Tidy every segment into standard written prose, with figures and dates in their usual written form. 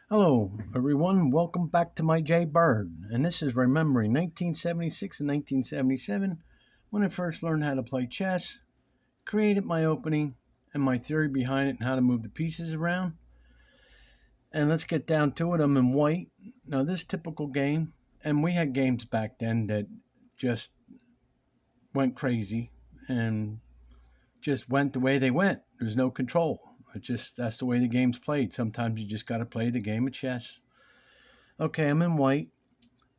Hello, everyone. Welcome back to my Jay Bird. And this is remembering 1976 and 1977 when I first learned how to play chess, created my opening, and my theory behind it and how to move the pieces around. And let's get down to it. I'm in white. Now, this typical game, and we had games back then that just went crazy and just went the way they went. There's no control. That's the way the game's played. Sometimes you just got to play the game of chess. Okay, I'm in white.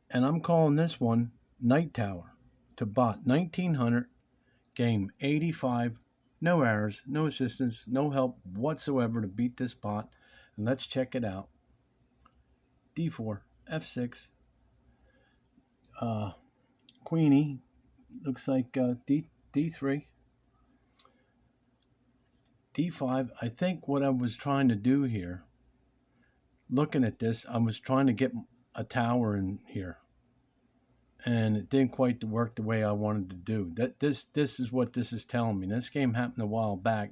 And I'm calling this one Night Tower to bot 1900, game 85. No errors, no assistance, no help whatsoever to beat this bot. And let's check it out. D4, F6, Queenie, looks like D3, D5. I think what I was trying to do here, looking at this, I was trying to get a tower in here. And it didn't quite work the way I wanted to do. This is what this is telling me. This game happened a while back,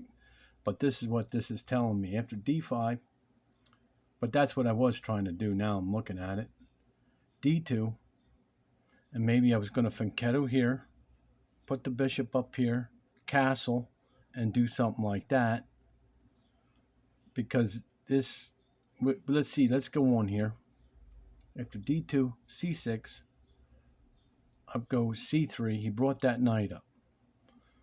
but this is what this is telling me. After D5, but that's what I was trying to do. Now I'm looking at it. D2, and maybe I was going to fianchetto here, put the bishop up here, castle, and do something like that. Because this, let's see, let's go on here. After D2, C6, up goes C3. He brought that knight up.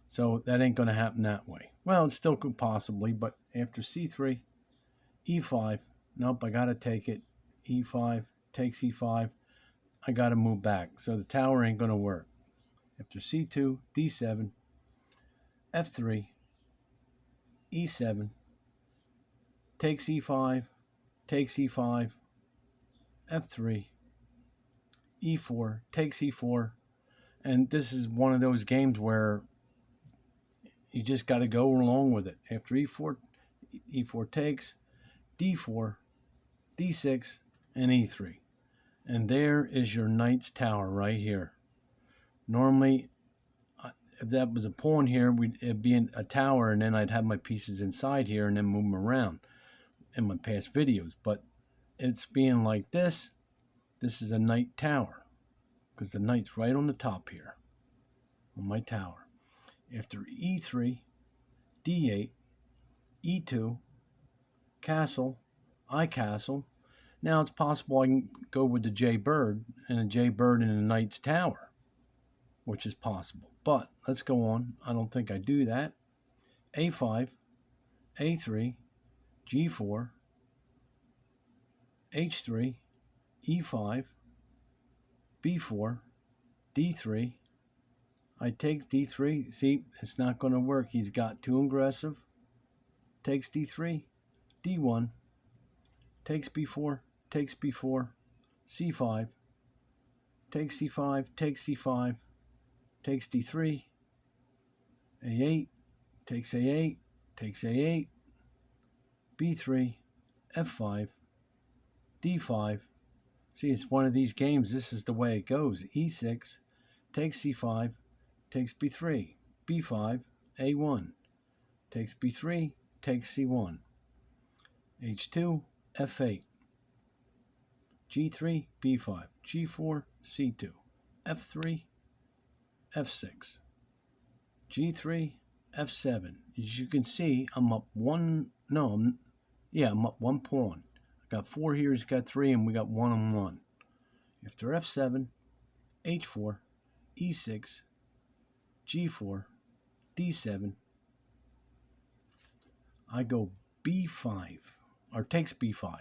So that ain't going to happen that way. Well, it still could possibly, but after C3, E5, nope, I got to take it. E5, takes E5, I got to move back. So the tower ain't going to work. After C2, D7, F3, E7, takes E5, takes E5, F3, E4, takes E4. And this is one of those games where you just got to go along with it. After E4, E4 takes, D4, D6, and E3. And there is your knight's tower right here. Normally, if that was a pawn here, it'd be a tower, and then I'd have my pieces inside here and then move them around in my past videos. But it's being like this. This is a knight tower because the knight's right on the top here on my tower. After E3, D8, E2, castle, I castle. Now it's possible I can go with the J Bird and a J Bird in a knight's tower, which is possible. But let's go on. I don't think I do that. A5, A3, G4, H3, E5, B4, D3. I take D3. See, it's not going to work. He's got too aggressive. Takes D3, D1, takes B4, takes B4, C5, takes C5, takes C5, takes D3, A8, takes A8, takes A8, B3, F5, D5. See, it's one of these games. This is the way it goes. E6, takes C5, takes B3, B5, A1, takes B3, takes C1, H2, F8, G3, B5, G4, C2, F3, F6, G3, F7. As you can see, I'm up one, no, I'm up one pawn. I got four here, he's got three, and we got one on one. After F7, H4, E6, G4, D7, I go B5, or takes B5.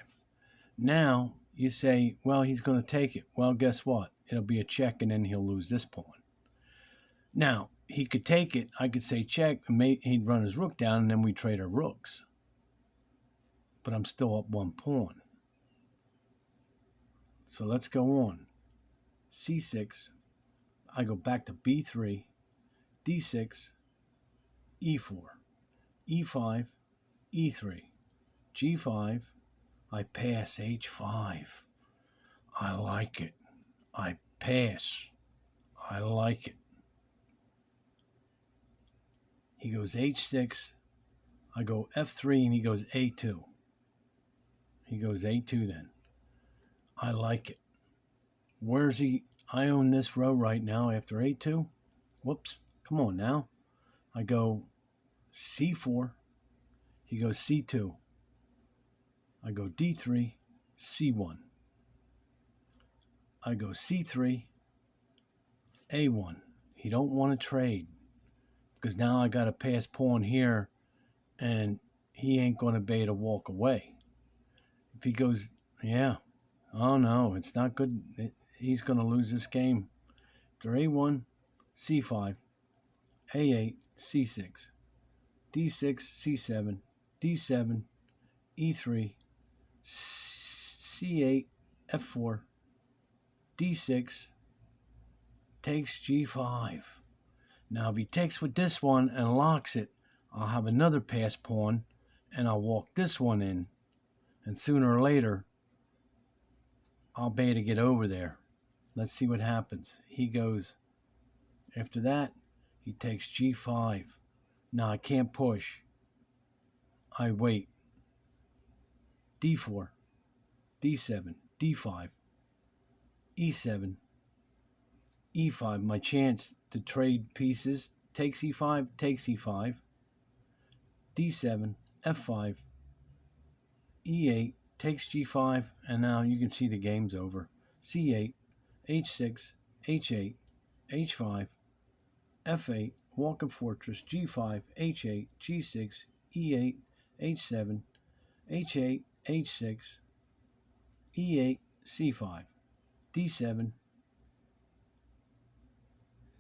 Now, you say, well, he's going to take it. Well, guess what? It'll be a check, and then he'll lose this pawn. Now, he could take it. I could say check, and he'd run his rook down, and then we trade our rooks. But I'm still up one pawn. So let's go on. C6. I go back to B3, D6, E4, E5, E3, G5. I pass H5. I like it. I pass. I like it. He goes H6. I go F3, and he goes A2. He goes A2 then. I like it. Where's he? I own this row right now after A2. Whoops. Come on now. I go C4. He goes C2. I go D3, C1. I go C3, A1. He don't want to trade because now I got a pass pawn here and he ain't going to be able to walk away. If he goes, yeah, oh no, it's not good. He's going to lose this game. After A1, C5, A8, C6, D6, C7, D7, E3, C8, F4, D6, takes G5. Now if he takes with this one and locks it, I'll have another pass pawn and I'll walk this one in. And sooner or later, I'll be able to get over there. Let's see what happens. He goes, after that, he takes G5. Now I can't push. I wait. D4, D7, D5, E7, E5. My chance to trade pieces. Takes E5, takes E5, D7, F5, E8, takes G5, and now you can see the game's over. C8, H6, H8, H5, F8, walking fortress, G5, H8, G6, E8, H7, H8, H6, E8, C5, D7,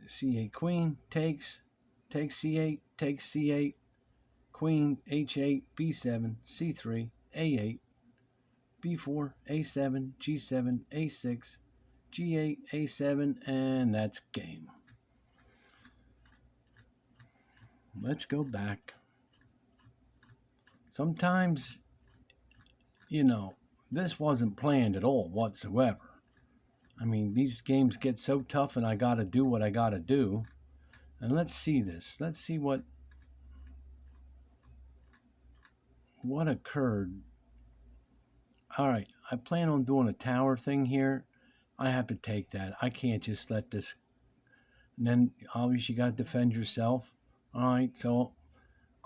C8 queen, takes C8, takes C8, queen, H8, B7, C3, A8, B4, A7, G7, A6, G8, A7, and that's game. Let's go back. Sometimes, this wasn't planned at all whatsoever. I mean, these games get so tough and I got to do what I got to do. And let's see this. Let's see what occurred. All right, I plan on doing a tower thing here. I have to take that. I can't just let this. And then obviously you got to defend yourself. All right, so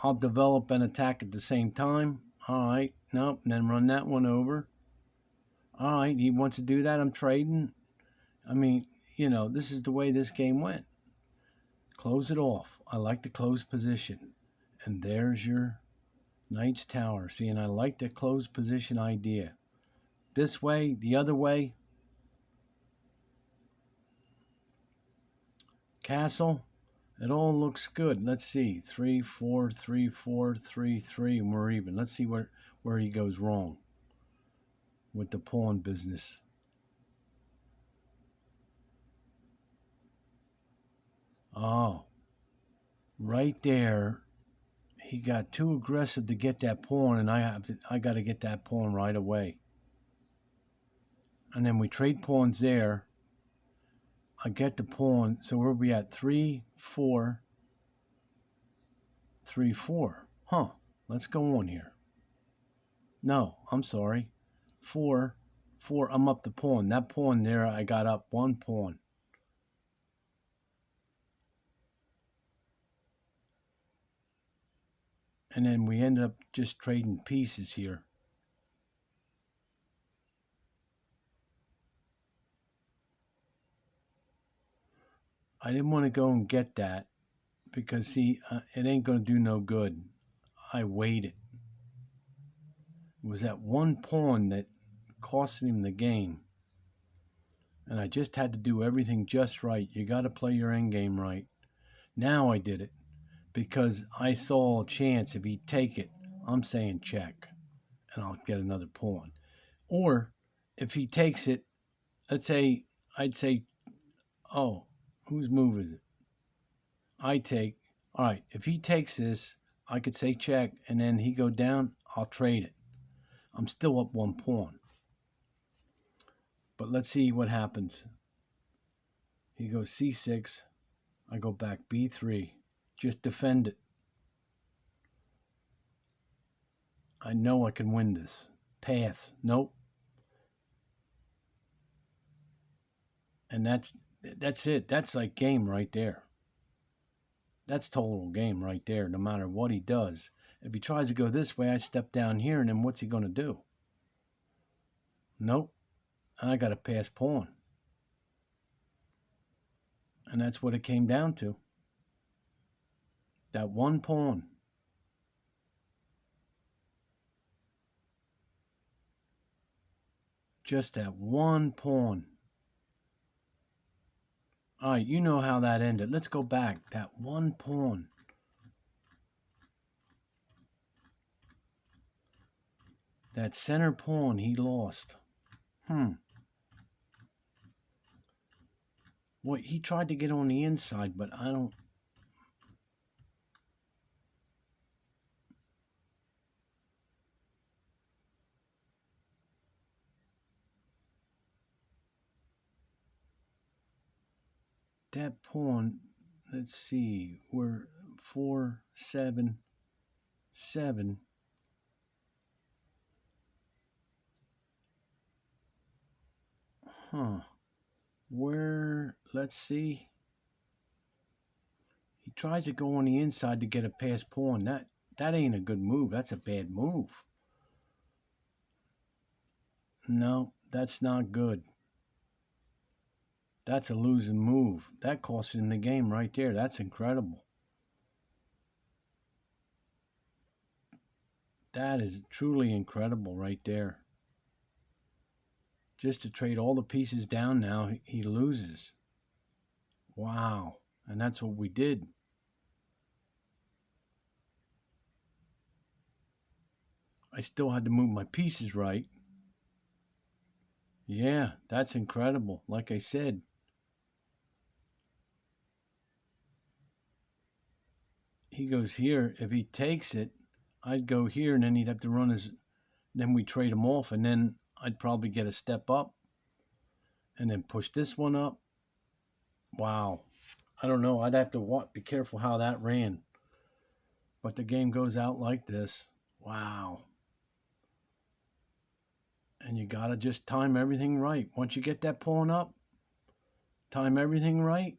I'll develop and attack at the same time. All right, nope, and then run that one over. All right, he wants to do that. I'm trading. I mean, this is the way this game went. Close it off. I like the close position. And there's your Knight's Tower. See, and I like the closed position idea. This way, the other way. Castle. It all looks good. Let's see. 3, 4, 3, 4, 3, 3, and we're even. Let's see where he goes wrong with the pawn business. Oh, right there. He got too aggressive to get that pawn, and I got to get that pawn right away. And then we trade pawns there. I get the pawn. So where are we at? 3, 4, 3, 4. Huh. Let's go on here. No, I'm sorry. 4, 4. I'm up the pawn. That pawn there, I got up one pawn. And then we ended up just trading pieces here. I didn't want to go and get that because, see, it ain't going to do no good. I waited. It was that one pawn that cost him the game. And I just had to do everything just right. You got to play your end game right. Now I did it because I saw a chance. If he'd take it, I'm saying check, and I'll get another pawn. Or if he takes it, let's say, I'd say, oh, whose move is it? I take. All right, if he takes this, I could say check, and then he go down, I'll trade it. I'm still up one pawn. But let's see what happens. He goes C6. I go back B3. Just defend it. I know I can win this. paths. Nope. And that's it. That's like game right there. That's total game right there, no matter what he does. If he tries to go this way, I step down here, and then what's he going to do? Nope. I got to pass pawn. And that's what it came down to. That one pawn. Just that one pawn. All right, you know how that ended. Let's go back. That one pawn. That center pawn he lost. Well, he tried to get on the inside, but I don't... That pawn, let's see, we're 4, 7, 7. Where, let's see. He tries to go on the inside to get a pass pawn. That ain't a good move. That's a bad move. No, that's not good. That's a losing move. That cost him the game right there. That's incredible. That is truly incredible right there. Just to trade all the pieces down now, he loses. Wow. And that's what we did. I still had to move my pieces right. Yeah, that's incredible. Like I said, he goes here. If he takes it, I'd go here, and then he'd have to run his... Then we trade him off, and then I'd probably get a step up and then push this one up. Wow. I don't know. I'd have to be careful how that ran. But the game goes out like this. Wow. And you got to just time everything right. Once you get that pawn up, time everything right,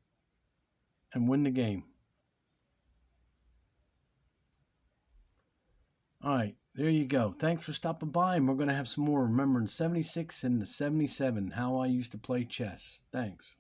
and win the game. All right, there you go. Thanks for stopping by, and we're going to have some more remembering 76 and the 77, how I used to play chess. Thanks.